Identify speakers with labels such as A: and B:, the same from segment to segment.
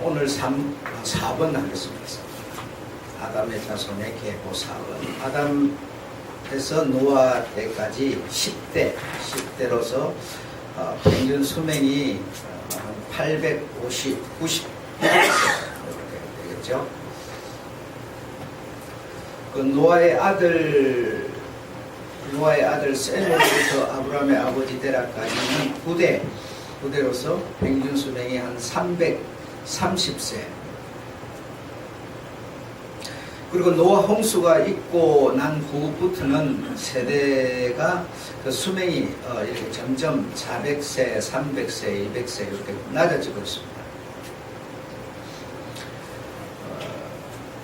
A: 오늘 4번 하겠습니다. 아담의 자손의 계보 4번. 아담에서 노아 때까지 10대로서 평균 수명이 850, 90 이렇게 되겠죠. 그 노아의 아들 셈으로부터 아브라함의 아버지 데라까지는 9대로서 평균 수명이 한 330세. 그리고 노아 홍수가 있고 난 후부터는 세대가 그 수명이 이렇게 점점 400세, 300세, 200세 이렇게 낮아지고 있습니다.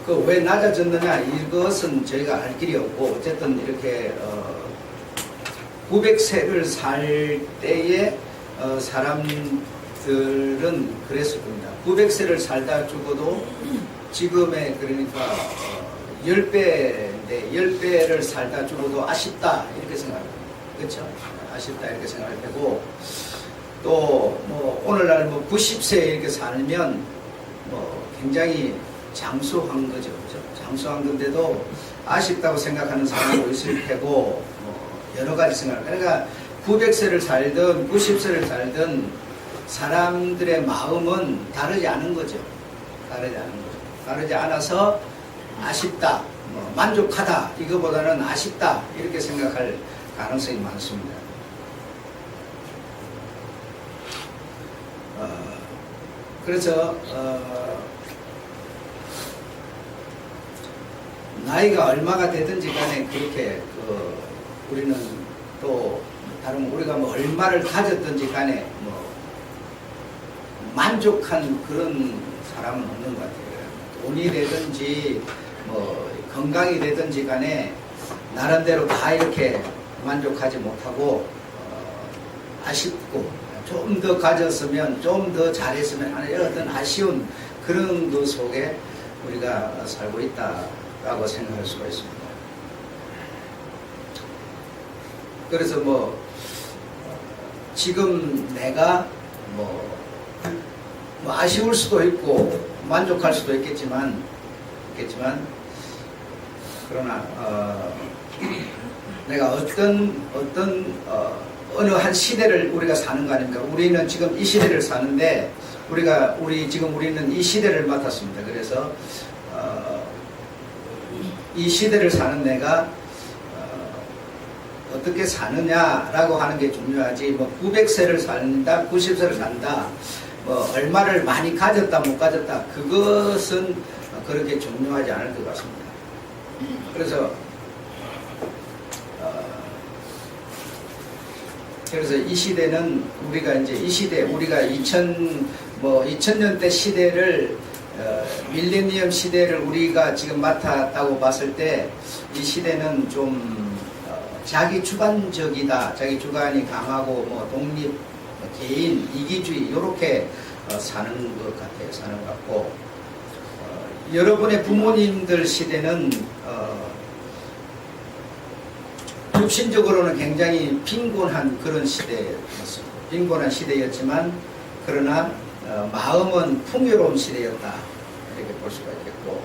A: 그 왜 낮아졌느냐, 이것은 저희가 알 길이 없고, 어쨌든 이렇게 900세를 살 때에 사람들은 그랬을 겁니다. 900세를 살다 죽어도 지금의 그러니까 10배인데 10배를 살다 죽어도 아쉽다 이렇게 생각합니다. 그렇죠? 아쉽다 이렇게 생각할 테고, 또 뭐 오늘날 뭐 90세 이렇게 살면 뭐 굉장히 장수한 거죠. 그죠? 장수한 건데도 아쉽다고 생각하는 사람도 있을 테고, 뭐 여러 가지 생각. 그러니까 900세를 살든 90세를 살든 사람들의 마음은 다르지 않은 거죠. 다르지 않아서 아쉽다, 뭐 만족하다 이거보다는 아쉽다 이렇게 생각할 가능성이 많습니다. 그래서 나이가 얼마가 되든지 간에 그렇게 우리는 또 다른 우리가 뭐 얼마를 가졌든지 간에 뭐 만족한 그런 사람은 없는 것 같아요. 돈이 되든지 뭐 건강이 되든지 간에 나름대로 다 이렇게 만족하지 못하고 아쉽고 좀 더 가졌으면 좀 더 잘했으면 하는 어떤 아쉬운 그런 것 속에 우리가 살고 있다라고 생각할 수가 있습니다. 그래서 뭐 지금 내가 뭐 아쉬울 수도 있고 만족할 수도 있겠지만 그러나 내가 어느 한 시대를 우리가 사는 거 아닙니까? 우리는 지금 이 시대를 사는데 우리는 이 시대를 맡았습니다. 그래서 이 시대를 사는 내가 어떻게 사느냐라고 하는 게 중요하지, 뭐 900세를 산다, 90세를 산다, 뭐 얼마를 많이 가졌다 못 가졌다 그것은 그렇게 중요하지 않을 것 같습니다. 그래서 이 시대는 우리가 2000년대 시대를 밀레니엄 시대를 우리가 지금 맡았다고 봤을 때 이 시대는 좀 자기 주관적이다, 자기 주관이 강하고 뭐 독립, 개인, 이기주의 이렇게 사는 것 같아요. 사는 것 같고, 여러분의 부모님들 시대는 육신적으로는 굉장히 빈곤한 그런 시대였습니다. 빈곤한 시대였지만 그러나 마음은 풍요로운 시대였다 이렇게 볼 수가 있겠고,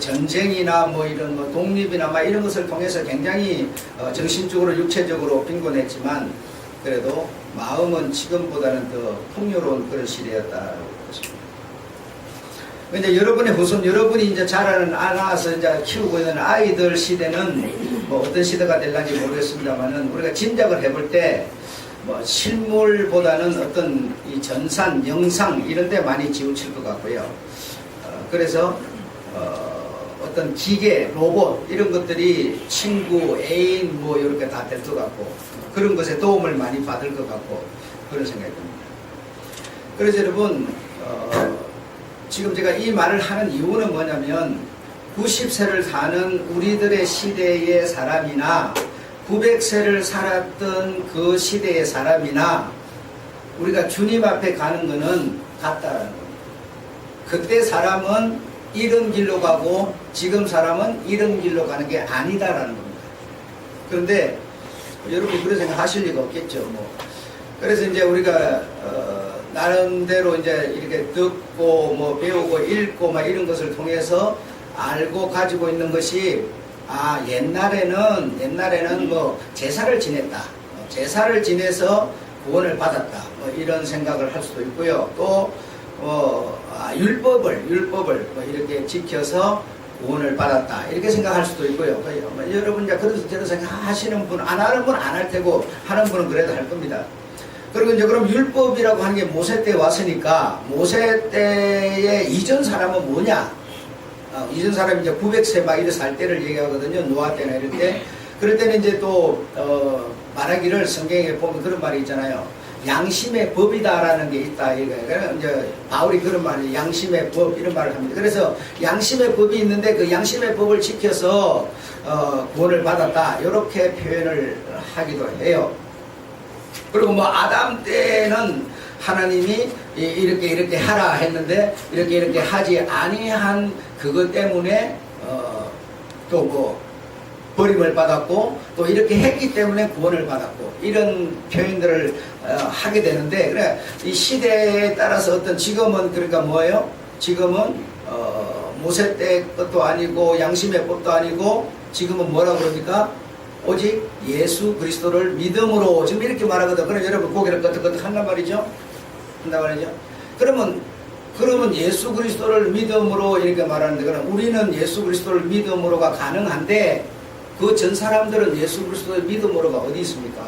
A: 전쟁이나 뭐 이런 뭐 독립이나 막 이런 것을 통해서 굉장히 정신적으로 육체적으로 빈곤했지만 그래도 마음은 지금보다는 더 풍요로운 그런 시대였다고 보십니다. 근데 여러분의 후손, 여러분이 이제 자라서 이제 키우고 있는 아이들 시대는 뭐 어떤 시대가 될런지 모르겠습니다만은 우리가 짐작을 해볼 때 뭐 실물보다는 어떤 이 전산, 영상 이런 데 많이 치우칠 것 같고요. 그래서 어떤 기계, 로봇 이런 것들이 친구, 애인 뭐 이렇게 다 될 것 같고 그런 것에 도움을 많이 받을 것 같고 그런 생각이 듭니다. 그래서 여러분 지금 제가 이 말을 하는 이유는 뭐냐면 90세를 사는 우리들의 시대의 사람이나 900세를 살았던 그 시대의 사람이나 우리가 주님 앞에 가는 것은 같다라는 겁니다. 그때 사람은 이런 길로 가고 지금 사람은 이런 길로 가는 게 아니다라는 겁니다. 그런데 여러분이 그런 생각 하실 리가 없겠죠. 뭐. 그래서 이제 우리가 나름대로 이제 이렇게 듣고 뭐 배우고 읽고 막 이런 것을 통해서 알고 가지고 있는 것이 옛날에는 뭐 제사를 지냈다. 제사를 지내서 구원을 받았다. 뭐 이런 생각을 할 수도 있고요. 또 율법을 뭐 이렇게 지켜서 구원을 받았다. 이렇게 생각할 수도 있고요. 여러분 이제 그래서 저런 생각 하시는 분, 안 하는 분 안 할 테고 하는 분은 그래도 할 겁니다. 그리고 이제 그럼 율법이라고 하는 게 모세 때 왔으니까 모세 때의 이전 사람은 뭐냐? 이전 사람이 이제 900세 막 이래 살 때를 얘기하거든요. 노아 때나 이럴 때. 그럴 때는 이제 또 말하기를 성경에 보면 그런 말이 있잖아요. 양심의 법이다라는 게 있다. 그러니까 이제 바울이 그런 말이 양심의 법 이런 말을 합니다. 그래서 양심의 법이 있는데 그 양심의 법을 지켜서 구원을 받았다. 이렇게 표현을 하기도 해요. 그리고 뭐 아담 때는 하나님이 이렇게 하라 했는데 이렇게 하지 아니한 그것 때문에 또 뭐 버림을 받았고 또 이렇게 했기 때문에 구원을 받았고 이런 표현들을 하게 되는데 그래 이 시대에 따라서 어떤 지금은 그러니까 뭐예요? 지금은 모세 때 것도 아니고 양심의 법도 아니고 지금은 뭐라 그럽니까? 오직 예수 그리스도를 믿음으로 지금 이렇게 말하거든. 그럼 여러분 고개를 끄덕끄덕 한단 말이죠? 한단 말이죠? 그러면 예수 그리스도를 믿음으로 이렇게 말하는데 그럼 우리는 예수 그리스도를 믿음으로가 가능한데 그 전 사람들은 예수 그리스도의 믿음으로가 어디 있습니까?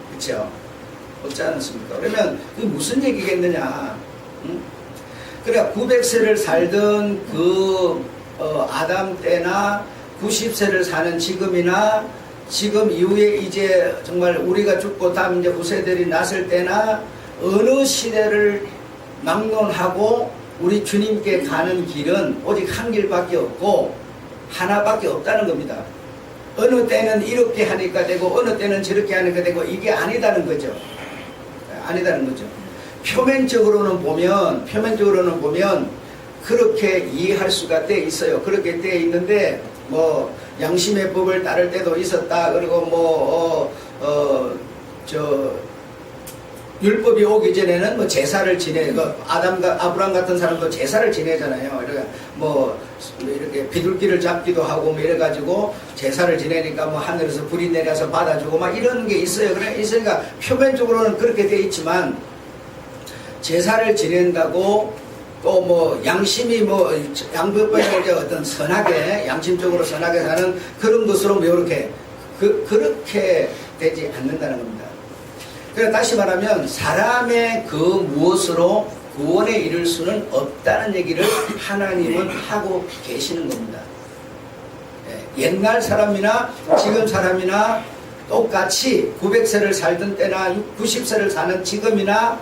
A: 그렇죠? 없지 않습니까? 그러면 그게 무슨 얘기겠느냐? 응? 그러니까 900세를 살던 그 아담 때나 90세를 사는 지금이나 지금 이후에 이제 정말 우리가 죽고 다음 이제 후세들이 났을 때나 어느 시대를 막론하고 우리 주님께 가는 길은 오직 한 길밖에 없고 하나밖에 없다는 겁니다. 어느 때는 이렇게 하니까 되고 어느 때는 저렇게 하니까 되고 이게 아니다는 거죠. 아니다는 거죠. 표면적으로는 보면 그렇게 이해할 수가 돼 있어요. 그렇게 돼 있는데 뭐 양심의 법을 따를 때도 있었다. 그리고 율법이 오기 전에는 뭐 제사를 아브람 같은 사람도 제사를 지내잖아요. 이렇게 비둘기를 잡기도 하고 뭐 이래가지고 제사를 지내니까 뭐 하늘에서 불이 내려서 받아주고 막 이런 게 있어요. 있으니까 표면적으로는 그렇게 돼 있지만 제사를 지낸다고 또 뭐 양심이 뭐 양법에 어떤 선하게 양심적으로 선하게 사는 그런 것으로 뭐 이렇게 그렇게 되지 않는다는 겁니다. 그래서 다시 말하면 사람의 그 무엇으로 구원에 이를 수는 없다는 얘기를 하나님은 하고 계시는 겁니다. 옛날 사람이나 지금 사람이나 똑같이 900세를 살던 때나 90세를 사는 지금이나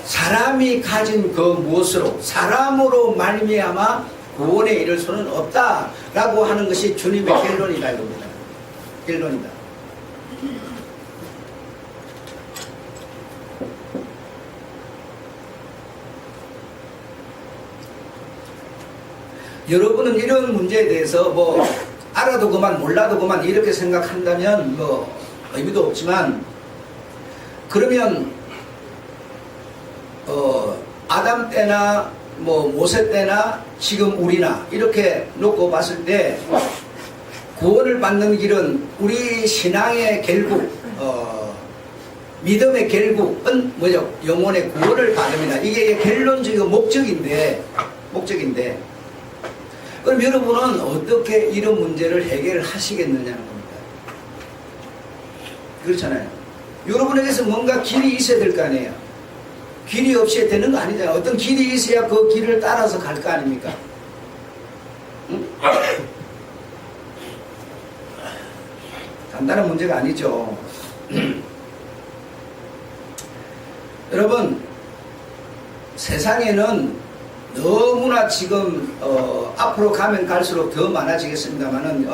A: 사람이 가진 그 무엇으로 사람으로 말미암아 구원에 이를 수는 없다라고 하는 것이 주님의 결론이다 이겁니다. 결론이다. 여러분은 이런 문제에 대해서 뭐 알아도 그만 몰라도 그만 이렇게 생각한다면 뭐 의미도 없지만 그러면 아담 때나 뭐 모세 때나 지금 우리나 이렇게 놓고 봤을 때 구원을 받는 길은 우리 신앙의 결국 믿음의 결국은 뭐죠? 영혼의 구원을 받습니다. 이게 결론적인 목적인데 그럼 여러분은 어떻게 이런 문제를 해결을 하시겠느냐는 겁니다. 그렇잖아요. 여러분에게서 뭔가 길이 있어야 될 거 아니에요. 길이 없이 되는 거 아니잖아요. 어떤 길이 있어야 그 길을 따라서 갈 거 아닙니까? 응? 간단한 문제가 아니죠. 여러분, 세상에는 너무나 지금 앞으로 가면 갈수록 더 많아지겠습니다만은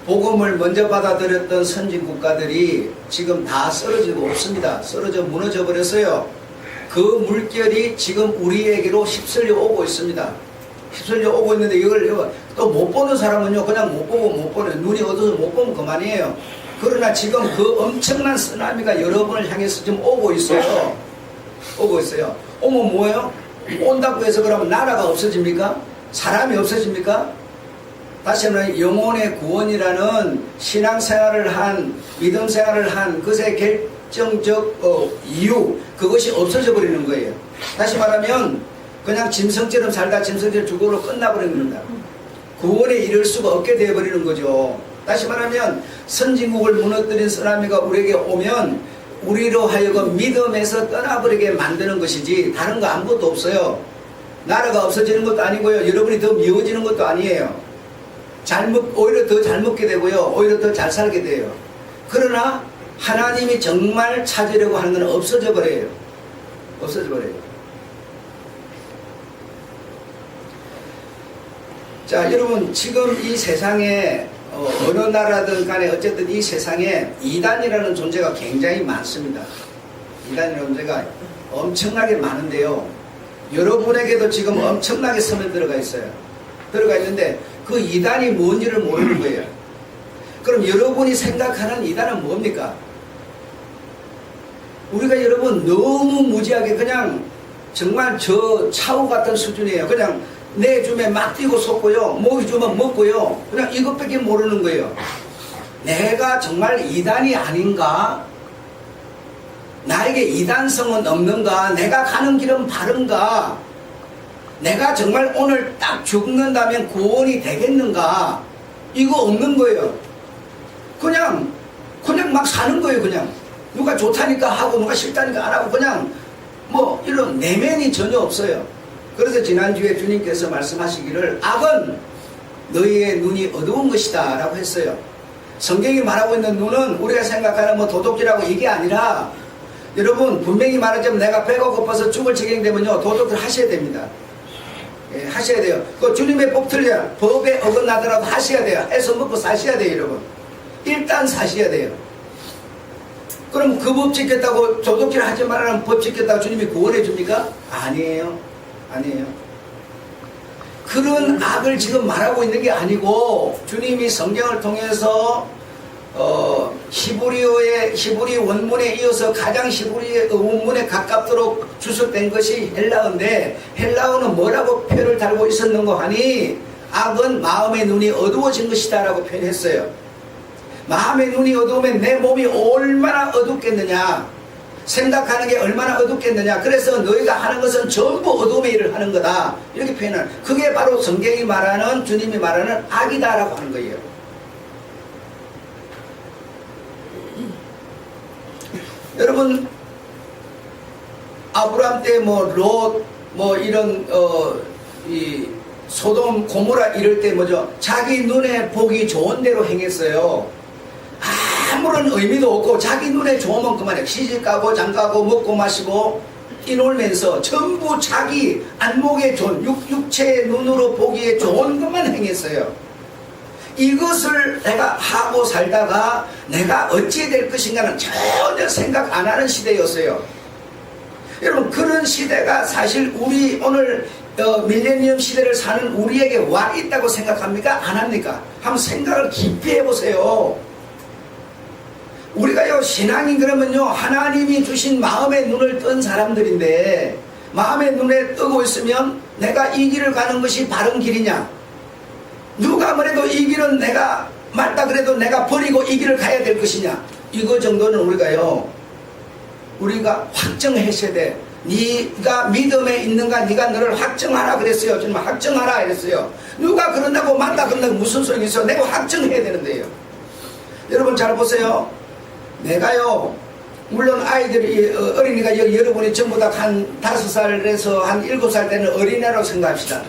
A: 복음을 먼저 받아들였던 선진 국가들이 지금 다 쓰러지고 없습니다. 쓰러져 무너져 버렸어요. 그 물결이 지금 우리에게로 휩쓸려 오고 있습니다. 휩쓸려 오고 있는데 이걸 또 못 보는 사람은요 그냥 못 보고 못 보는 눈이 어두워서 못 보면 그만이에요. 그러나 지금 그 엄청난 쓰나미가 여러분을 향해서 지금 오고 있어요. 오고 있어요. 오면 뭐예요? 온다고 해서 그러면 나라가 없어집니까? 사람이 없어집니까? 다시 한번 영혼의 구원이라는 신앙생활을 한, 믿음생활을 한 그것의 결정적 이유, 그것이 없어져 버리는 거예요. 다시 말하면 그냥 짐승처럼 살다 짐승처럼 죽음으로 끝나버리는 겁니다. 구원에 이를 수가 없게 되어버리는 거죠. 다시 말하면 선진국을 무너뜨린 쓰나미가 우리에게 오면 우리로 하여금 믿음에서 떠나버리게 만드는 것이지 다른 거 아무것도 없어요. 나라가 없어지는 것도 아니고요. 여러분이 더 미워지는 것도 아니에요. 오히려 더 잘 먹게 되고요. 오히려 더 잘 살게 돼요. 그러나 하나님이 정말 찾으려고 하는 건 없어져 버려요. 없어져 버려요. 자, 여러분 지금 이 세상에 어느 나라든 간에 어쨌든 이 세상에 이단이라는 존재가 굉장히 많습니다. 이단이라는 존재가 엄청나게 많은데요. 여러분에게도 지금 엄청나게 스며 들어가 있어요. 들어가 있는데 그 이단이 뭔지를 모르는 거예요. 그럼 여러분이 생각하는 이단은 뭡니까? 우리가 여러분 너무 무지하게 그냥 정말 저 차우 같은 수준이에요. 그냥 내 줌에 막 뛰고 솟고요. 목이 주면 먹고요. 그냥 이것밖에 모르는 거예요. 내가 정말 이단이 아닌가? 나에게 이단성은 없는가? 내가 가는 길은 바른가? 내가 정말 오늘 딱 죽는다면 구원이 되겠는가? 이거 없는 거예요. 그냥 막 사는 거예요. 그냥 누가 좋다니까 하고 누가 싫다니까 안 하고 그냥 뭐 이런 내면이 전혀 없어요. 그래서 지난주에 주님께서 말씀하시기를 악은 너희의 눈이 어두운 것이다 라고 했어요. 성경이 말하고 있는 눈은 우리가 생각하는 뭐 도둑질하고 이게 아니라 여러분 분명히 말하자면 내가 배가 고파서 죽을 지경 되면요 도둑질 하셔야 됩니다. 예, 하셔야 돼요. 그 주님의 법에 어긋나더라도 하셔야 돼요. 해서 먹고 사셔야 돼요. 여러분 일단 사셔야 돼요. 그럼 그 법 지켰다고 도둑질 하지 말라는 법 지켰다고 주님이 구원해 줍니까? 아니에요. 아니에요. 그런 악을 지금 말하고 있는 게 아니고 주님이 성경을 통해서 히브리 원문에 이어서 가장 히브리 원문에 가깝도록 주석된 것이 헬라어인데 헬라어는 뭐라고 표현을 달고 있었는고 하니 악은 마음의 눈이 어두워진 것이다 라고 표현했어요. 마음의 눈이 어두우면 내 몸이 얼마나 어둡겠느냐, 생각하는 게 얼마나 어둡겠느냐. 그래서 너희가 하는 것은 전부 어둠의 일을 하는 거다 이렇게 표현을. 그게 바로 성경이 말하는, 주님이 말하는 악이다라고 하는 거예요. 여러분 아브라함 때 뭐 롯 뭐 이런 이 소돔 고모라 이럴 때 뭐죠, 자기 눈에 보기 좋은 대로 행했어요. 아무런 의미도 없고 자기 눈에 좋으면 그만해. 시집가고 장가고 먹고 마시고 뛰놀면서 전부 자기 안목에 좋은 육체의 눈으로 보기에 좋은 것만 행했어요. 이것을 내가 하고 살다가 내가 어찌 될 것인가는 전혀 생각 안 하는 시대였어요. 여러분 그런 시대가 사실 우리 오늘 밀레니엄 시대를 사는 우리에게 와 있다고 생각합니까? 안 합니까? 한번 생각을 깊이 해보세요. 우리가요 신앙인 그러면요 하나님이 주신 마음의 눈을 뜬 사람들인데 마음의 눈에 뜨고 있으면 내가 이 길을 가는 것이 바른 길이냐, 누가 뭐래도 이 길은 내가 맞다 그래도 내가 버리고 이 길을 가야 될 것이냐, 이거 정도는 우리가 확정하셔야 돼. 네가 믿음에 있는가, 네가 너를 확정하라 그랬어요. 정말 확정하라 이랬어요. 누가 그런다고 맞다 그런다고 무슨 소용이 있어. 내가 확정해야 되는데요. 여러분 잘 보세요. 내가요 물론 아이들이 어린이가 여러분이 전부 다 한 5살에서 한 7살 때는 어린애라고 생각합시다.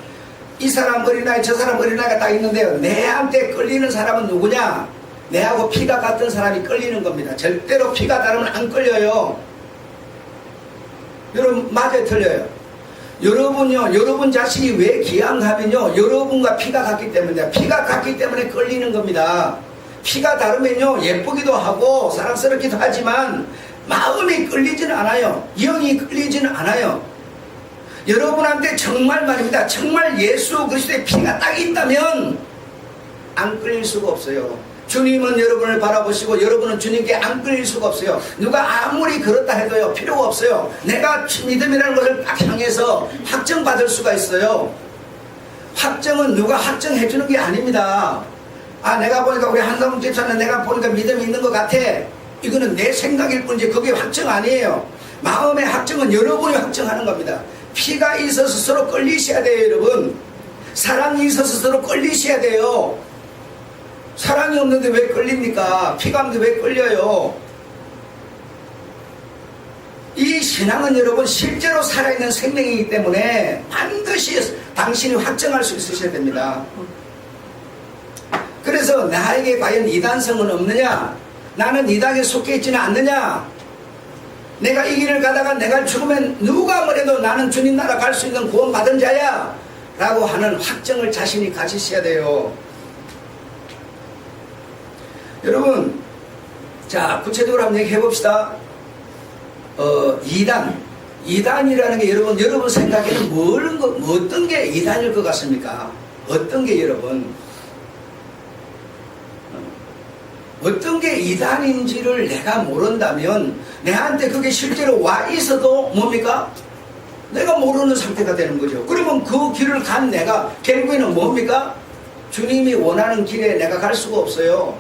A: 이 사람 어린아이 저 사람 어린아이가 딱 있는데요, 내한테 끌리는 사람은 누구냐? 내하고 피가 같은 사람이 끌리는 겁니다. 절대로 피가 다르면 안 끌려요. 여러분 맞아요 틀려요? 여러분요 여러분 자식이 왜 귀한가면요 여러분과 피가 같기 때문에, 피가 같기 때문에 끌리는 겁니다. 피가 다르면요 예쁘기도 하고 사랑스럽기도 하지만 마음이 끌리지는 않아요. 영이 끌리지는 않아요. 여러분한테 정말 말입니다. 정말 예수 그리스도의 피가 딱 있다면 안 끌릴 수가 없어요. 주님은 여러분을 바라보시고 여러분은 주님께 안 끌릴 수가 없어요. 누가 아무리 그렇다 해도요 필요가 없어요. 내가 믿음이라는 것을 딱 향해서 확정받을 수가 있어요. 확정은 누가 확정해 주는 게 아닙니다. 아, 내가 보니까 우리 한상훈 집사는 내가 보니까 믿음이 있는 것 같아. 이거는 내 생각일 뿐이지 그게 확정 아니에요. 마음의 확정은 여러분이 확정하는 겁니다. 피가 있어서 서로 끌리셔야 돼요, 여러분. 사랑이 있어서 서로 끌리셔야 돼요. 사랑이 없는데 왜 끌립니까? 피가 없는데 왜 끌려요? 이 신앙은 여러분 실제로 살아있는 생명이기 때문에 반드시 당신이 확정할 수 있으셔야 됩니다. 그래서 나에게 과연 이단성은 없느냐? 나는 이단에 속해 있지는 않느냐? 내가 이 길을 가다가 내가 죽으면 누가 뭐래도 나는 주님 나라 갈 수 있는 구원받은 자야 라고 하는 확정을 자신이 가지셔야 돼요. 여러분, 자 구체적으로 한번 얘기해 봅시다. 이단이라는 게 여러분 생각에는 어떤 게 이단일 것 같습니까? 어떤 게 여러분 어떤 게 이단인지를 내가 모른다면 내한테 그게 실제로 와 있어도 뭡니까? 내가 모르는 상태가 되는 거죠. 그러면 그 길을 간 내가 결국에는 뭡니까? 주님이 원하는 길에 내가 갈 수가 없어요.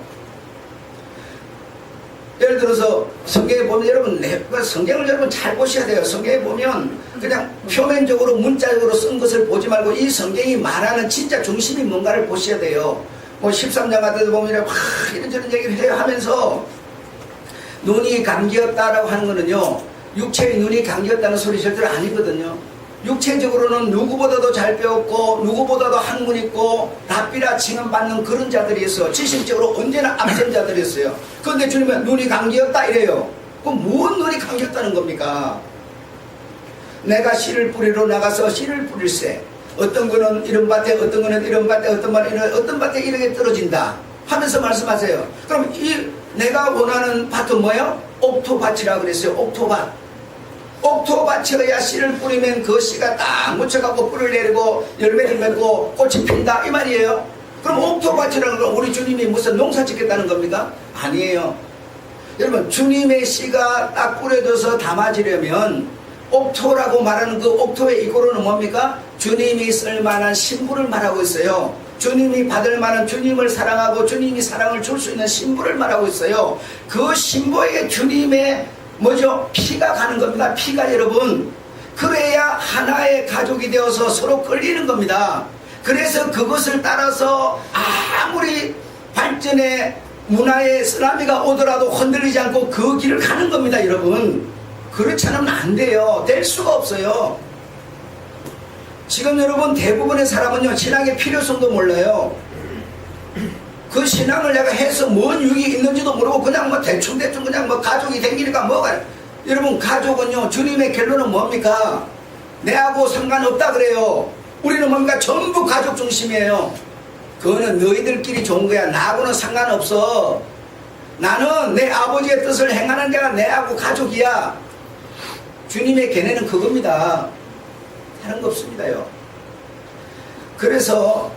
A: 예를 들어서 성경에 보면 여러분 성경을 여러분 잘 보셔야 돼요. 성경에 보면 그냥 표면적으로 문자적으로 쓴 것을 보지 말고 이 성경이 말하는 진짜 중심이 뭔가를 보셔야 돼요. 뭐 13장 같은 데 보면 막 이런저런 얘기를 해요 하면서 눈이 감기였다라고 하는 거는요 육체의 눈이 감기였다는 소리 절대로 아니거든요. 육체적으로는 누구보다도 잘 배웠고 누구보다도 학문 있고 랍비라 칭함받는 그런 자들이 있어요. 지식적으로 언제나 앞선 자들이 있어요. 그런데 주님은 눈이 감기였다 이래요. 그럼 무슨 눈이 감기였다는 겁니까? 내가 씨를 뿌리러 나가서 씨를 뿌릴세. 어떤 거는 이런 밭에 어떤 거는 이런 밭에 어떤 밭에 이렇게 떨어진다 하면서 말씀하세요. 그럼 이 내가 원하는 밭은 뭐예요? 옥토밭이라고 그랬어요. 옥토밭이어야 씨를 뿌리면 그 씨가 딱 묻혀갖고 뿌리를 내리고 열매를 맺고 꽃이 핀다 이 말이에요. 그럼 옥토밭이라는 건 우리 주님이 무슨 농사 짓겠다는 겁니까? 아니에요. 여러분 주님의 씨가 딱 뿌려져서 담아지려면 옥토라고 말하는 그 옥토의 이고로는 뭡니까? 주님이 쓸만한 신부를 말하고 있어요. 주님이 받을 만한 주님을 사랑하고 주님이 사랑을 줄 수 있는 신부를 말하고 있어요. 그 신부에게 주님의 뭐죠? 피가 가는 겁니다. 피가 여러분. 그래야 하나의 가족이 되어서 서로 끌리는 겁니다. 그래서 그것을 따라서 아무리 발전의 문화의 쓰나미가 오더라도 흔들리지 않고 그 길을 가는 겁니다, 여러분. 그렇지 않으면 안 돼요. 될 수가 없어요. 지금 여러분 대부분의 사람은요 신앙의 필요성도 몰라요. 그 신앙을 내가 해서 뭔 유익이 있는지도 모르고 그냥 뭐 대충 그냥 뭐 가족이 생기니까 뭐가. 여러분 가족은요 주님의 결론은 뭡니까? 내하고 상관없다 그래요. 우리는 뭡니까? 전부 가족 중심이에요. 그거는 너희들끼리 좋은 거야. 나하고는 상관없어. 나는 내 아버지의 뜻을 행하는 자가 내하고 가족이야. 주님의 견해는 그겁니다. 다른 거 없습니다요. 그래서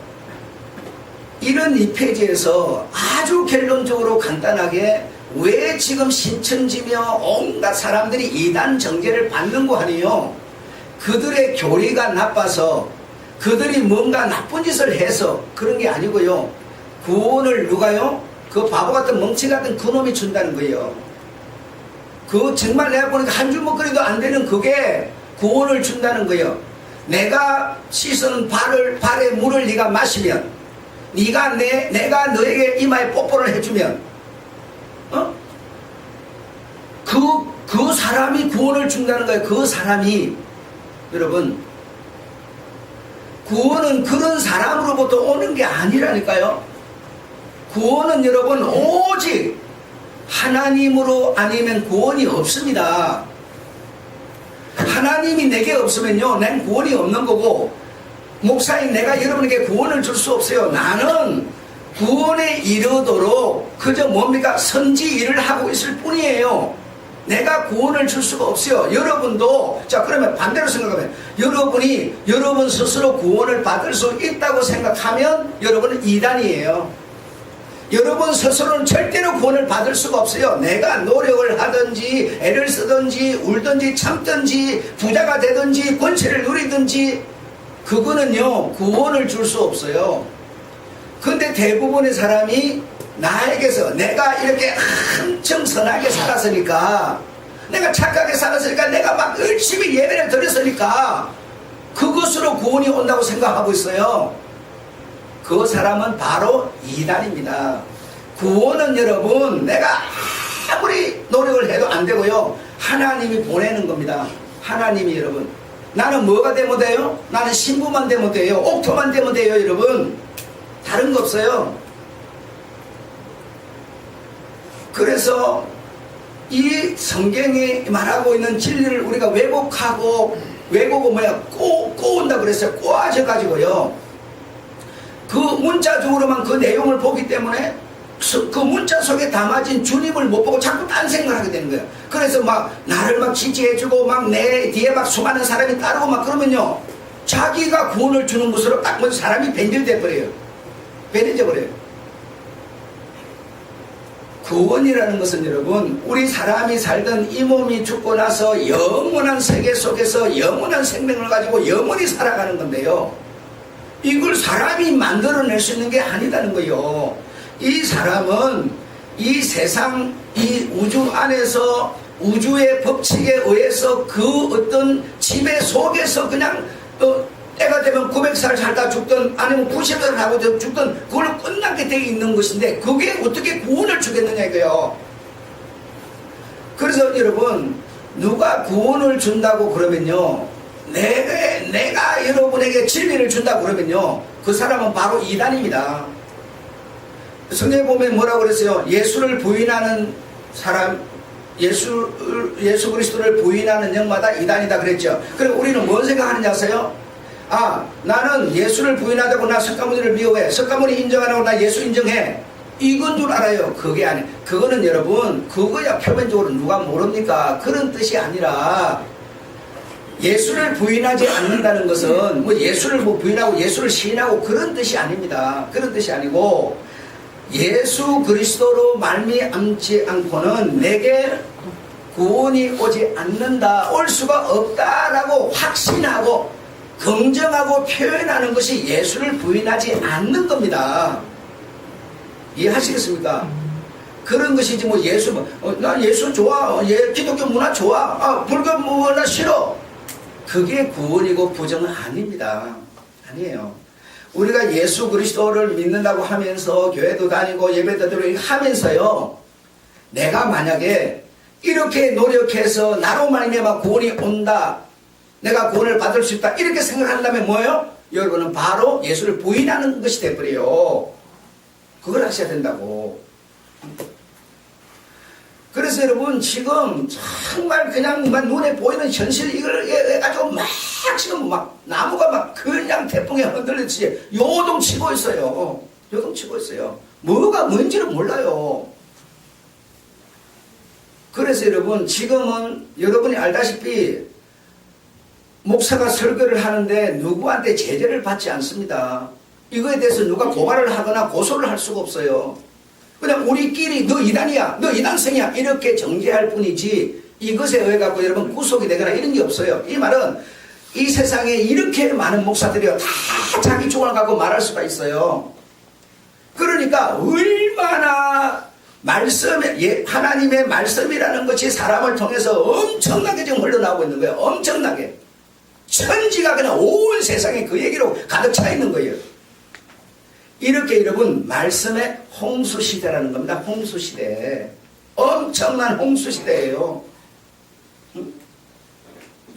A: 이런 이 페이지에서 아주 결론적으로 간단하게 왜 지금 신천지며 온갖 사람들이 이단 정죄를 받는고 하니요. 그들의 교리가 나빠서 그들이 뭔가 나쁜 짓을 해서 그런 게 아니고요. 구원을 누가요? 그 바보 같은 멍치 같은 그놈이 준다는 거예요. 그 정말 내가 보니까 한 주먹거리도 안 되는 그게 구원을 준다는 거예요. 내가 씻은 발에 물을 네가 마시면, 내가 너에게 이마에 뽀뽀를 해주면, 그 사람이 구원을 준다는 거예요. 그 사람이. 여러분, 구원은 그런 사람으로부터 오는 게 아니라니까요. 구원은 여러분 오직 하나님으로 아니면 구원이 없습니다. 하나님이 내게 없으면요 난 구원이 없는 거고, 목사인 내가 여러분에게 구원을 줄 수 없어요. 나는 구원에 이르도록 그저 뭡니까? 선지 일을 하고 있을 뿐이에요. 내가 구원을 줄 수가 없어요. 여러분도, 자 그러면 반대로 생각하면 여러분이 여러분 스스로 구원을 받을 수 있다고 생각하면 여러분은 이단이에요. 여러분 스스로는 절대로 구원을 받을 수가 없어요. 내가 노력을 하든지 애를 쓰든지 울든지 참든지 부자가 되든지 권세를 누리든지 그거는요 구원을 줄 수 없어요. 근데 대부분의 사람이 나에게서 내가 이렇게 엄청 선하게 살았으니까, 내가 착하게 살았으니까, 내가 막 열심히 예배를 드렸으니까 그것으로 구원이 온다고 생각하고 있어요. 그 사람은 바로 이단입니다. 구원은 여러분 내가 아무리 노력을 해도 안 되고요, 하나님이 보내는 겁니다. 하나님이 여러분, 나는 뭐가 되면 돼요? 나는 신부만 되면 돼요? 옥토만 되면 돼요? 여러분 다른 거 없어요. 그래서 이 성경이 말하고 있는 진리를 우리가 왜곡은 뭐야? 꼬운다 그랬어요. 꼬아져가지고요, 그 문자적으로만 그 내용을 보기 때문에 그 문자 속에 담아진 주님을 못 보고 자꾸 딴 생각을 하게 되는 거예요. 그래서 막 나를 막 지지해주고 막 내 뒤에 막 수많은 사람이 따르고 막 그러면요, 자기가 구원을 주는 것으로 딱 먼저 사람이 변질돼 버려요. 변해져 버려요. 구원이라는 것은 여러분, 우리 사람이 살던 이 몸이 죽고 나서 영원한 세계 속에서 영원한 생명을 가지고 영원히 살아가는 건데요, 이걸 사람이 만들어낼 수 있는 게 아니다는 거예요. 이 사람은 이 세상, 이 우주 안에서 우주의 법칙에 의해서 그 어떤 지배 속에서 그냥 때가 되면 900살 살다 죽든 아니면 90살 하고 죽든 그걸로 끝나게 되어 있는 것인데, 그게 어떻게 구원을 주겠느냐 이거요. 그래서 여러분, 누가 구원을 준다고 그러면요, 내가 여러분에게 진리를 준다 그러면요, 그 사람은 바로 이단입니다. 성경에 보면 뭐라고 그랬어요? 예수를 부인하는 사람, 예수 그리스도를 부인하는 영마다 이단이다 그랬죠. 그럼 우리는 뭔 생각하느냐 아세요? 아, 나는 예수를 부인하자고 나 석가모니를 미워해, 석가모니 인정하라고 나 예수 인정해, 이건 줄 알아요. 그게 아니, 그거는 여러분, 그거야 표면적으로 누가 모릅니까? 그런 뜻이 아니라, 예수를 부인하지 않는다는 것은 뭐 예수를 뭐 부인하고 예수를 시인하고 그런 뜻이 아닙니다. 그런 뜻이 아니고, 예수 그리스도로 말미암지 않고는 내게 구원이 오지 않는다, 올 수가 없다라고 확신하고 긍정하고 표현하는 것이 예수를 부인하지 않는 겁니다. 이해하시겠습니까? 그런 것이지 뭐 예수, 나 예수 좋아, 기독교 문화 좋아, 불교 문화 싫어, 그게 구원이고 부정은 아닙니다. 아니에요. 우리가 예수 그리스도를 믿는다고 하면서 교회도 다니고 예배도 드리고 하면서요, 내가 만약에 이렇게 노력해서 나로 말미암아 구원이 온다, 내가 구원을 받을 수 있다, 이렇게 생각한다면 뭐예요? 여러분은 바로 예수를 부인하는 것이 돼버려요. 그걸 하셔야 된다고. 그래서 여러분, 지금 정말 그냥 막 눈에 보이는 현실 이걸 해가지고 막 지금 막 나무가 막 그냥 태풍에 흔들리듯이 요동치고 있어요. 요동치고 있어요. 뭐가 뭔지를 몰라요. 그래서 여러분, 지금은 여러분이 알다시피 목사가 설교를 하는데 누구한테 제재를 받지 않습니다. 이거에 대해서 누가 고발을 하거나 고소를 할 수가 없어요. 그냥 우리끼리 너 이단이야, 너 이단생이야, 이렇게 정죄할 뿐이지 이것에 의해 갖고 여러분 구속이 되거나 이런 게 없어요. 이 말은 이 세상에 이렇게 많은 목사들이요, 다 자기 주관을 갖고 말할 수가 있어요. 그러니까 얼마나 하나님의 말씀이라는 것이 사람을 통해서 엄청나게 지금 흘러나오고 있는 거예요. 엄청나게. 천지가 그냥 온 세상에 그 얘기로 가득 차 있는 거예요. 이렇게 여러분, 말씀의 홍수시대라는 겁니다. 홍수시대. 엄청난 홍수시대예요.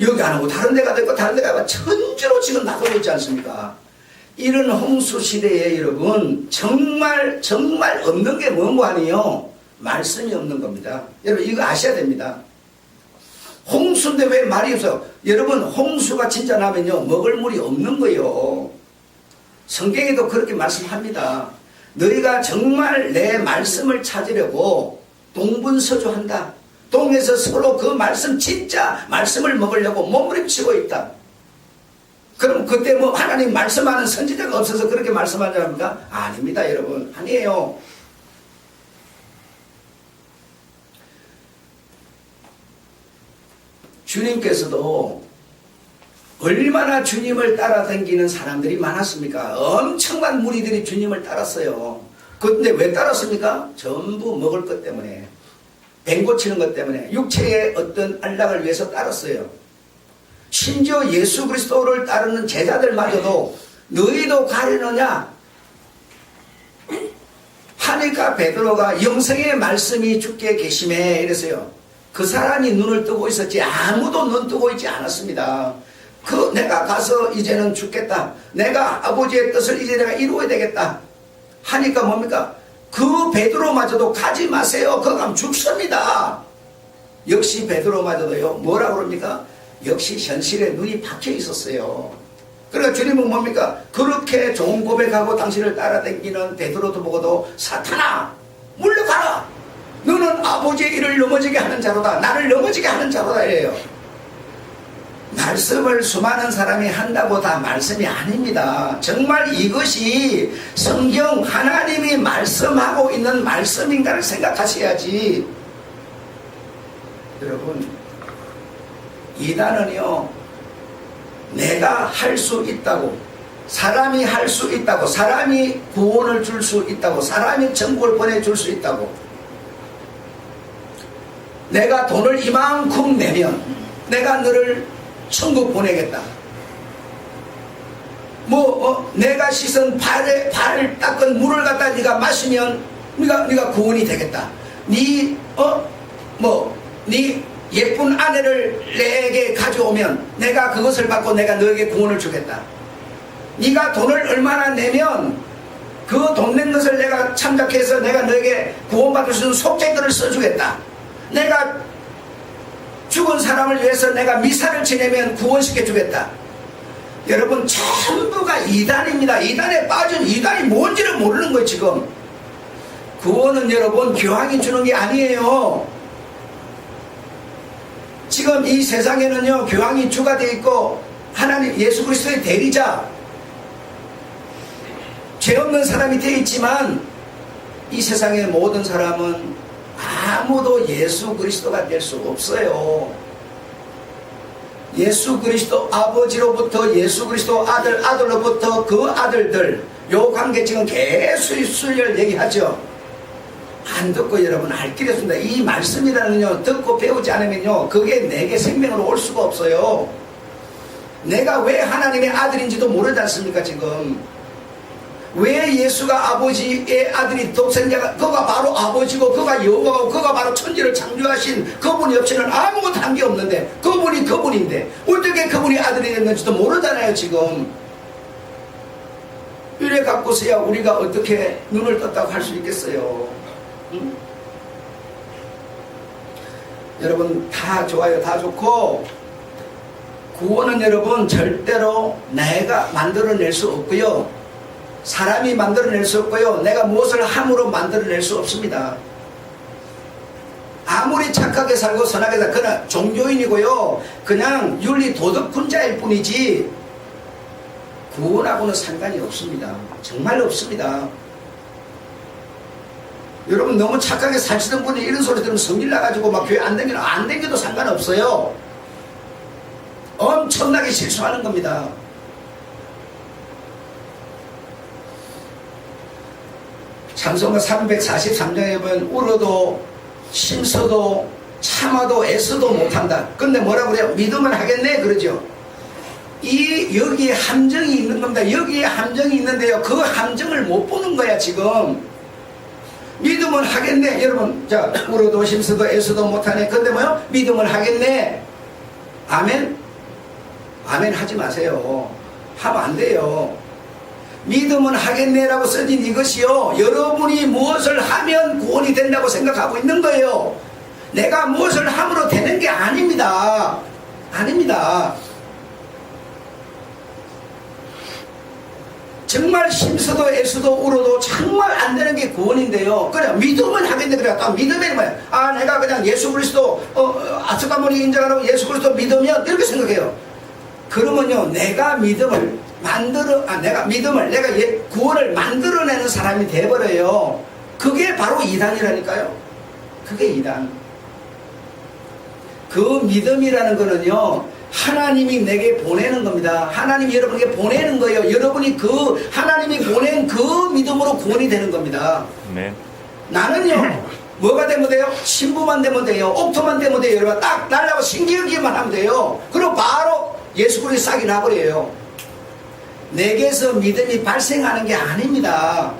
A: 여기 안 하고 다른 데가 되고 다른 데가 천지로 지금 나가고 있지 않습니까? 이런 홍수시대에 여러분, 정말 없는 게 뭔고 아니에요? 말씀이 없는 겁니다. 여러분, 이거 아셔야 됩니다. 홍수인데 왜 말이 없어요? 여러분, 홍수가 진짜 나면요, 먹을 물이 없는 거예요. 성경에도 그렇게 말씀합니다. 너희가 정말 내 말씀을 찾으려고 동분서주한다. 동에서 서로 그 말씀, 진짜 말씀을 먹으려고 몸부림치고 있다. 그럼 그때 뭐 하나님 말씀하는 선지자가 없어서 그렇게 말씀하는 겁니까? 아닙니다, 여러분. 아니에요. 주님께서도 얼마나 주님을 따라다니는 사람들이 많았습니까? 엄청난 무리들이 주님을 따랐어요. 근데 왜 따랐습니까? 전부 먹을 것 때문에, 뱅 고치는 것 때문에, 육체의 어떤 안락을 위해서 따랐어요. 심지어 예수 그리스도를 따르는 제자들마저도 너희도 가려느냐 하니까 베드로가 영생의 말씀이 주께 계심에 이랬어요. 그 사람이 눈을 뜨고 있었지 아무도 눈 뜨고 있지 않았습니다. 내가 가서 이제는 죽겠다, 내가 아버지의 뜻을 이제 내가 이루어야 되겠다 하니까 뭡니까? 그 베드로마저도 가지 마세요, 그거 가면 죽습니다. 역시 베드로마저도요 뭐라고 그럽니까? 역시 현실에 눈이 박혀 있었어요. 그러니까 주님은 뭡니까? 그렇게 좋은 고백하고 당신을 따라다니는 베드로도 보고도 사탄아 물러가라, 너는 아버지의 일을 넘어지게 하는 자로다, 나를 넘어지게 하는 자로다 이래요. 말씀을 수많은 사람이 한다고 다 말씀이 아닙니다. 정말 이것이 성경 하나님이 말씀하고 있는 말씀인가를 생각하셔야지. 여러분, 이단은요 내가 할 수 있다고, 사람이 할 수 있다고, 사람이 구원을 줄 수 있다고, 사람이 천국을 보내줄 수 있다고, 내가 돈을 이만큼 내면 내가 너를 천국 보내겠다, 내가 씻은 발 닦은 물을 갖다 네가 마시면 네가 구원이 되겠다, 네 예쁜 아내를 내게 가져오면 내가 그것을 받고 내가 너에게 구원을 주겠다, 네가 돈을 얼마나 내면 그 돈 낸 것을 내가 참작해서 내가 너에게 구원받을 수 있는 속죄글을 써주겠다, 내가 죽은 사람을 위해서 내가 미사를 지내면 구원시켜 주겠다. 여러분, 전부가 이단입니다. 이단에 빠진, 이단이 뭔지를 모르는 거예요. 지금 구원은 여러분 교황이 주는 게 아니에요. 지금 이 세상에는요 교황이 주가 되어 있고 하나님 예수 그리스도의 대리자, 죄 없는 사람이 되어 있지만 이 세상의 모든 사람은 아무도 예수 그리스도가 될 수 없어요. 예수 그리스도 아버지로부터 예수 그리스도 아들로부터 그 아들들, 요 관계 지금 계속 순리를 얘기하죠. 안 듣고 여러분 알 길이 없습니다. 이 말씀이라는요 듣고 배우지 않으면요 그게 내게 생명으로 올 수가 없어요. 내가 왜 하나님의 아들인지도 모르지 않습니까? 지금 왜 예수가 아버지의 아들이 독생자가, 그가 바로 아버지고 그가 여호와고 그가 바로 천지를 창조하신 그분이 없이는 아무것도 한 게 없는데, 그분이 그분인데 어떻게 그분이 아들이 됐는지도 모르잖아요. 지금 이래 갖고서야 우리가 어떻게 눈을 떴다고 할 수 있겠어요? 응? 여러분 다 좋아요, 다 좋고, 구원은 여러분 절대로 내가 만들어낼 수 없고요, 사람이 만들어낼 수 없고요, 내가 무엇을 함으로 만들어낼 수 없습니다. 아무리 착하게 살고 선하게 살고 그냥 종교인이고요, 그냥 윤리 도덕군자일 뿐이지 구원하고는 상관이 없습니다. 정말 없습니다. 여러분 너무 착하게 사시던 분이 이런 소리 들으면 성질 나가지고 막 교회 안 댕겨도 상관없어요. 엄청나게 실수하는 겁니다. 찬송가 343장에 보면 울어도 심서도 참아도 애써도 못한다. 근데 뭐라고 그래요? 믿으면 하겠네 그러죠. 여기에 함정이 있는 겁니다. 여기에 함정이 있는데요 그 함정을 못 보는 거야. 지금 믿으면 하겠네. 여러분 자, 울어도 심서도 애써도 못하네. 근데 뭐요? 믿으면 하겠네. 아멘? 아멘 하지 마세요. 하면 안 돼요. 믿으면 하겠네라고 써진 이것이요 여러분이 무엇을 하면 구원이 된다고 생각하고 있는 거예요. 내가 무엇을 함으로 되는 게 아닙니다. 아닙니다. 정말 심서도 애써도 울어도 정말 안 되는 게 구원인데요. 그냥 믿으면 하겠네. 그래. 또 믿으면 뭐야? 내가 그냥 예수 그리스도 아스카모니 인정하라고 예수 그리스도 믿으면 이렇게 생각해요. 그러면요 내가 믿음을 내가 구원을 만들어내는 사람이 돼버려요. 그게 바로 이단이라니까요. 그게 이단. 그 믿음이라는 거는요, 하나님이 내게 보내는 겁니다. 하나님이 여러분에게 보내는 거예요. 여러분이 그 하나님이 보낸 그 믿음으로 구원이 되는 겁니다.
B: 네.
A: 나는요, 뭐가 되면 돼요? 신부만 되면 돼요. 옥토만 되면 돼요. 여러분 딱 날라고 신기하기만 하면 돼요. 그리고 바로 예수 그리스도 싹이 나버려요. 내게서 믿음이 발생하는 게 아닙니다.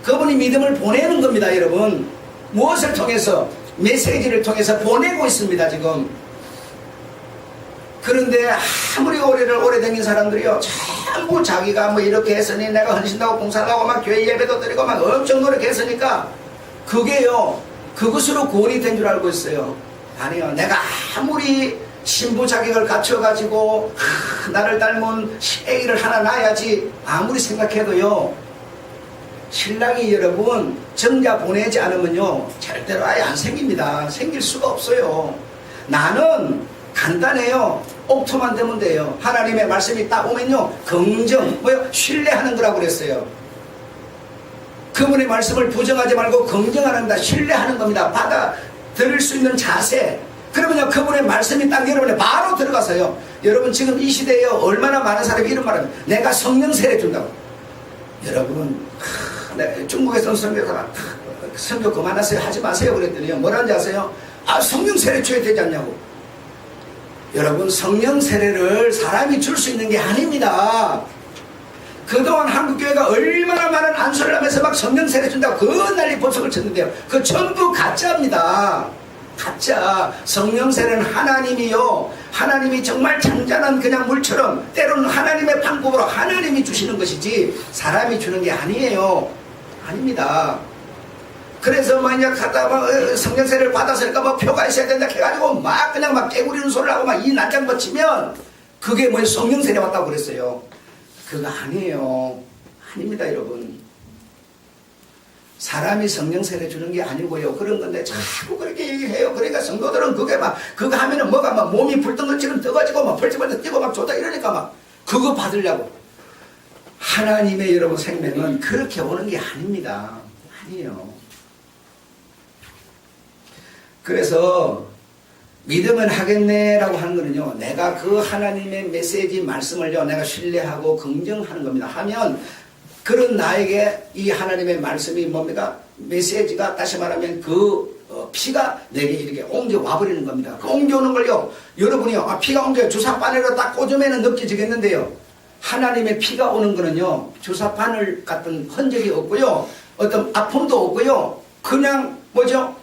A: 그분이 믿음을 보내는 겁니다. 여러분 무엇을 통해서? 메시지를 통해서 보내고 있습니다. 지금. 그런데 아무리 오래 다닌 사람들이요, 전부 자기가 뭐 이렇게 했으니 내가 헌신하고 봉사하고 막 교회 예배도 드리고 막 엄청 노력했으니까 그게요, 그것으로 구원이 된 줄 알고 있어요. 아니요, 내가 아무리 신부 자격을 갖춰가지고 나를 닮은 애기를 하나 낳아야지 아무리 생각해도요, 신랑이 여러분 정자 보내지 않으면요 절대로 아예 안 생깁니다. 생길 수가 없어요. 나는 간단해요. 옥토만 되면 돼요. 하나님의 말씀이 딱 오면요, 긍정, 뭐요? 신뢰하는 거라고 그랬어요. 그분의 말씀을 부정하지 말고 긍정하는 겁니다. 신뢰하는 겁니다. 받아들일 수 있는 자세. 그러면요, 그분의 말씀이 딱 여러분의 바로 들어가서요. 여러분 지금 이 시대에 얼마나 많은 사람이 이런 말을 합니다. 내가 성령 세례 준다고. 여러분, 중국에서 선교사가 선교 그만하세요, 하지 마세요 그랬더니요, 뭐라는지 아세요? 아, 성령 세례 줘야 되지 않냐고. 여러분, 성령 세례를 사람이 줄 수 있는 게 아닙니다. 그동안 한국교회가 얼마나 많은 안수를 하면서 막 성령 세례 준다고 그 난리 법석을 쳤는데요, 그 전부 가짜입니다. 가짜. 성령 세례는 하나님이요, 하나님이 정말 잔잔한 그냥 물처럼 때로는 하나님의 방법으로 하나님이 주시는 것이지 사람이 주는 게 아니에요. 아닙니다. 그래서 만약 하다 막 성령 세례를 받았으니까 뭐 표가 있어야 된다 해가지고 막 그냥 막 깨구리는 소리를 하고 막 이 난장 버치면 그게 뭐 성령 세례 왔다고 그랬어요. 그거 아니에요. 아닙니다, 여러분. 사람이 성령 세례 주는 게 아니고요, 그런 건데 자꾸 그렇게 얘기해요. 그러니까 성도들은 그게 막 그거 하면은 뭐가 막 몸이 불덩어지면 떠가지고 막 벌쩍벌쩍 뛰고 막 좋다 이러니까 막 그거 받으려고. 하나님의 여러분 생명은 그렇게 오는 게 아닙니다. 아니에요. 그래서 믿으면 하겠네라고 하는 거는요, 내가 그 하나님의 메시지 말씀을요 내가 신뢰하고 긍정하는 겁니다. 하면 그런 나에게 이 하나님의 말씀이 뭡니까? 메시지가 다시 말하면 그 피가 내게 이렇게 옮겨와 버리는 겁니다. 그 옮겨오는 걸요, 여러분이요, 피가 옮겨 주사바늘로 딱 꽂으면 느껴지겠는데요, 하나님의 피가 오는 거는요 주사바늘 같은 흔적이 없고요, 어떤 아픔도 없고요, 그냥 뭐죠?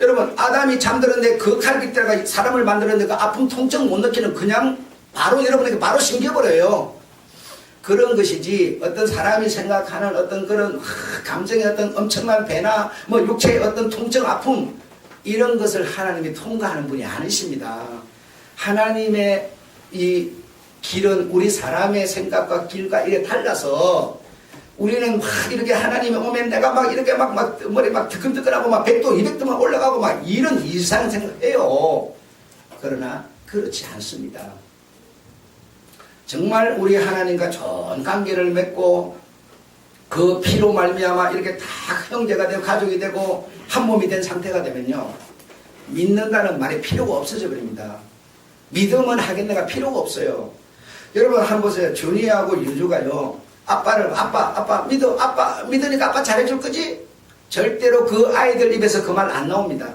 A: 여러분, 아담이 잠들었는데 그 칼빗대가 사람을 만들었는데 그 아픔 통증 못 느끼는, 그냥 바로 여러분에게 바로 심겨버려요. 그런 것이지 어떤 사람이 생각하는 어떤 그런 감정의 어떤 엄청난 배나 뭐 육체의 어떤 통증, 아픔, 이런 것을 하나님이 통과하는 분이 아니십니다. 하나님의 이 길은 우리 사람의 생각과 길과 이래 달라서 우리는 막 이렇게 하나님이 오면 내가 막 이렇게 막 머리 막 뜨끈뜨끈하고 막 100도 200도만 올라가고 막 이런 이상 생각해요. 그러나 그렇지 않습니다. 정말 우리 하나님과 좋은 관계를 맺고 그 피로 말미암아 이렇게 다 형제가 되고 가족이 되고 한 몸이 된 상태가 되면요, 믿는다는 말이 필요가 없어져 버립니다. 믿으면 하겠네가 필요가 없어요. 여러분 한번 보세요. 준이하고 유주가요, 아빠 믿으니까 아빠 잘해줄 거지? 절대로 그 아이들 입에서 그 말 안 나옵니다.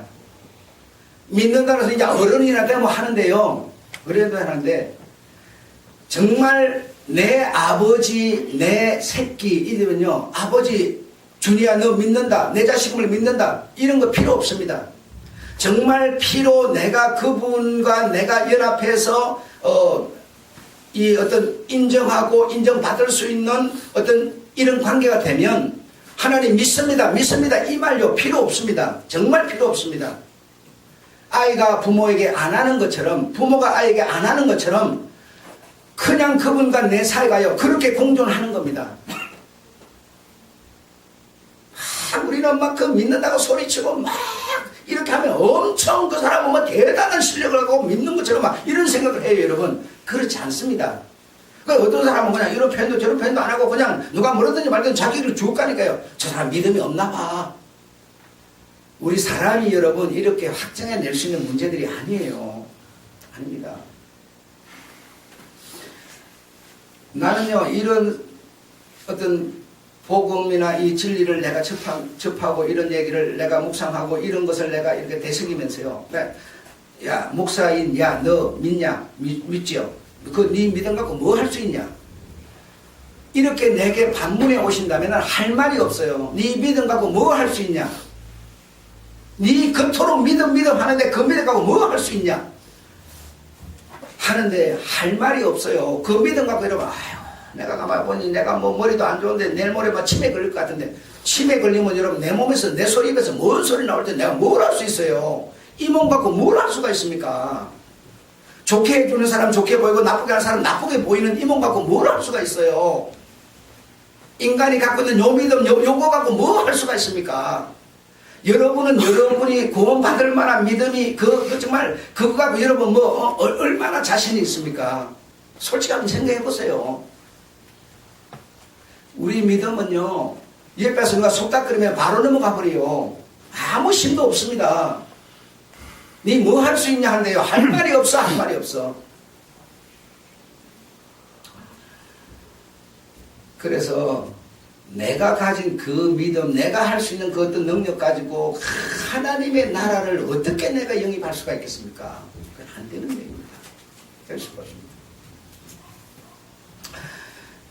A: 믿는다고 해서 이제 어른이나 되면 하는데요, 어른도 하는데 정말 내 아버지 내 새끼 이러면요, 아버지 준이야 너 믿는다, 내 자식을 믿는다, 이런 거 필요 없습니다. 정말 피로 내가 그분과 내가 연합해서 이 어떤 인정하고 인정받을 수 있는 어떤 이런 관계가 되면 하나님 믿습니다 이 말요 필요 없습니다. 정말 필요 없습니다. 아이가 부모에게 안 하는 것처럼, 부모가 아이에게 안 하는 것처럼 그냥 그분과 내 사이가요 그렇게 공존하는 겁니다. 우리는 막 그 믿는다고 소리치고 막 이렇게 하면 엄청 그 사람은 뭐 대단한 실력을 갖고 믿는 것처럼 막 이런 생각을 해요. 여러분, 그렇지 않습니다. 어떤 사람은 그냥 이런 표현도 저런 표현도 안 하고 그냥 누가 뭐라든지 말든 자기를 쭉 가니까요, 저 사람 믿음이 없나 봐. 우리 사람이 여러분 이렇게 확정해낼 수 있는 문제들이 아니에요. 아닙니다. 나는요, 이런 어떤 복음이나 이 진리를 내가 접하고 이런 얘기를 내가 묵상하고 이런 것을 내가 이렇게 되새기면서요. 야, 목사인, 야, 너 믿냐? 믿죠? 그 네 믿음 갖고 뭐 할 수 있냐? 이렇게 내게 반문에 오신다면 할 말이 없어요. 네 믿음 갖고 뭐 할 수 있냐? 네 그토록 믿음 하는데 그 믿음 갖고 뭐 할 수 있냐? 하는데 할 말이 없어요. 그 믿음 갖고 이러면 아유, 내가 가만히 보니 내가 뭐 머리도 안 좋은데 내일 모레 막 치매 걸릴 것 같은데, 치매 걸리면 여러분 내 몸에서 내 소리 입에서 뭔 소리 나올 때 내가 뭘 할 수 있어요? 이 몸 갖고 뭘 할 수가 있습니까? 좋게 해주는 사람 좋게 보이고 나쁘게 하는 사람 나쁘게 보이는 이 몸 갖고 뭘 할 수가 있어요? 인간이 갖고 있는 요 믿음 요거 갖고 뭐 할 수가 있습니까? 여러분은 여러분이 구원받을 만한 믿음이 정말 그거 갖고 여러분 얼마나 자신이 있습니까? 솔직히 한번 생각해 보세요. 우리 믿음은요, 옆에서 누가 속닥거리면 바로 넘어가 버려요. 아무 힘도 없습니다. 니 뭐 할 수 있냐 하는데요, 할 말이 없어. 할 말이 없어. 그래서 내가 가진 그 믿음, 내가 할 수 있는 그 어떤 능력 가지고 하나님의 나라를 어떻게 내가 영입할 수가 있겠습니까? 그건 안 되는 얘기입니다. 될 수가 없습니다.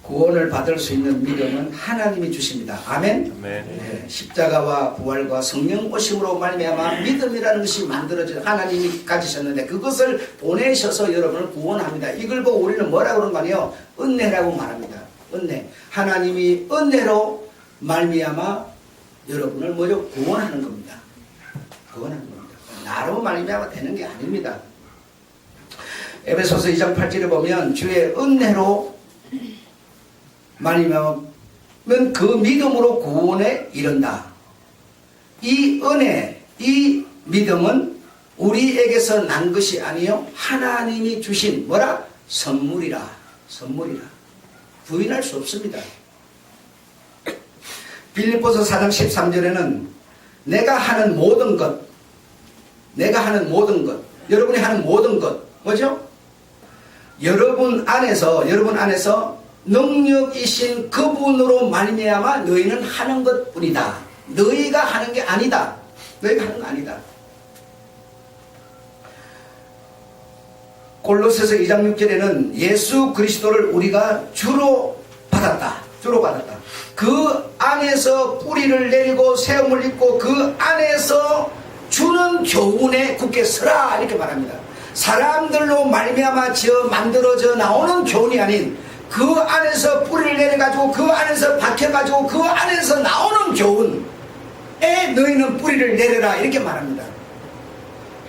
A: 구원을 받을 수 있는 믿음은 하나님이 주십니다. 아멘? 네, 십자가와 부활과 성령 오심으로 말미암아 믿음이라는 것이 만들어져 하나님이 가지셨는데 그것을 보내셔서 여러분을 구원합니다. 이걸 보고 우리는 뭐라고 그런 거 아니에요? 은혜라고 말합니다. 은혜. 하나님이 은혜로 말미암아 여러분을 뭐죠? 구원하는 겁니다. 구원하는 겁니다. 나로 말미암아 되는 게 아닙니다. 에베소서 2장 8절에 보면 주의 은혜로 말미암으면 그 믿음으로 구원에 이른다. 이 은혜, 이 믿음은 우리에게서 난 것이 아니요 하나님이 주신 뭐라? 선물이라. 선물이라. 부인할 수 없습니다. 빌립보서 4장 13절에는 내가 하는 모든 것, 여러분이 하는 모든 것, 뭐죠? 여러분 안에서 능력이신 그분으로 말미암아 너희는 하는 것뿐이다. 너희가 하는 게 아니다. 너희가 하는 거 아니다. 골로새서 2장 6절에는 예수 그리스도를 우리가 주로 받았다. 그 안에서 뿌리를 내리고 세움을 입고 그 안에서 주는 교훈에 굳게 서라 이렇게 말합니다. 사람들로 말미암아 만들어져 나오는 교훈이 아닌 그 안에서 뿌리를 내려가지고 그 안에서 박혀가지고 그 안에서 나오는 교훈에 너희는 뿌리를 내려라 이렇게 말합니다.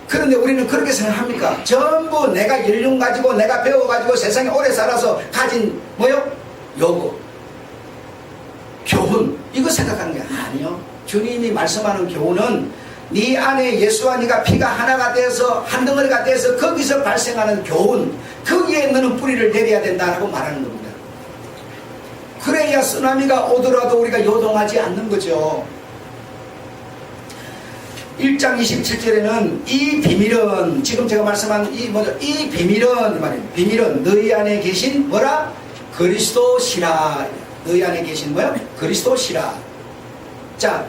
A: 그런데 우리는 그렇게 생각합니까? 전부 내가 연륜 가지고 내가 배워가지고 세상에 오래 살아서 가진 요거 교훈 이거 생각하는 게 아니요. 주님이 말씀하는 교훈은 네 안에 예수와 네가 피가 하나가 되어서 한 덩어리가 되어서 거기서 발생하는 교훈 거기에 너는 뿌리를 내려야 된다라고 말하는 겁니다. 그래야 쓰나미가 오더라도 우리가 요동하지 않는 거죠. 1장 27절에는 이 비밀은 지금 제가 말씀한 이 비밀은 말이에요. 비밀은 너희 안에 계신 뭐라? 그리스도시라. 너희 안에 계신 뭐야? 그리스도시라. 자,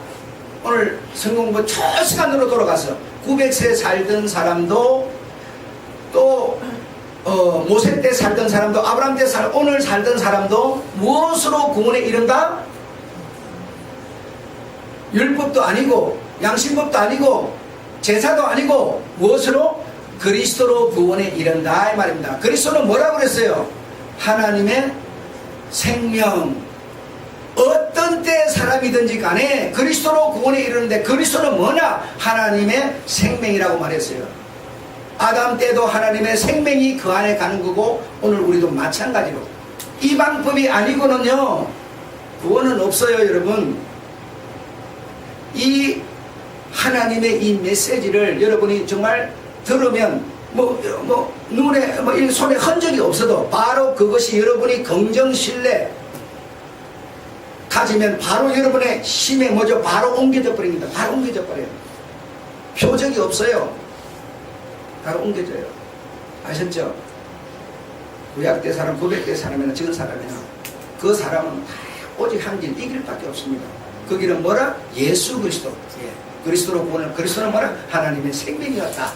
A: 오늘 성공부 저 시간으로 돌아가서 900세 살던 사람도 또 모세 때 살던 사람도 아브라함 때 오늘 살던 사람도 무엇으로 구원에 이른다? 율법도 아니고 양심법도 아니고 제사도 아니고 무엇으로? 그리스도로 구원에 이른다 이 말입니다. 그리스도는 뭐라고 그랬어요? 하나님의 생명. 어떤 때 사람이든지 간에 그리스도로 구원에 이르는데 그리스도는 뭐냐? 하나님의 생명이라고 말했어요. 아담 때도 하나님의 생명이 그 안에 가는 거고 오늘 우리도 마찬가지로 이 방법이 아니고는요 구원은 없어요. 여러분, 이 하나님의 이 메시지를 여러분이 정말 들으면 눈에 손에 흔적이 없어도 바로 그것이 여러분이 긍정 신뢰 가지면 바로 여러분의 심에 바로 옮겨져 버립니다. 바로 옮겨져 버려요. 표적이 없어요. 바로 옮겨져요. 아셨죠? 구약대 사람, 900대 사람이나 적은 사람이나 그 사람은 다 오직 한 길, 이 길밖에 없습니다. 그 길은 뭐라? 예수 그리스도. 예. 그리스도로 구원을, 그리스도는 뭐라? 하나님의 생명이었다.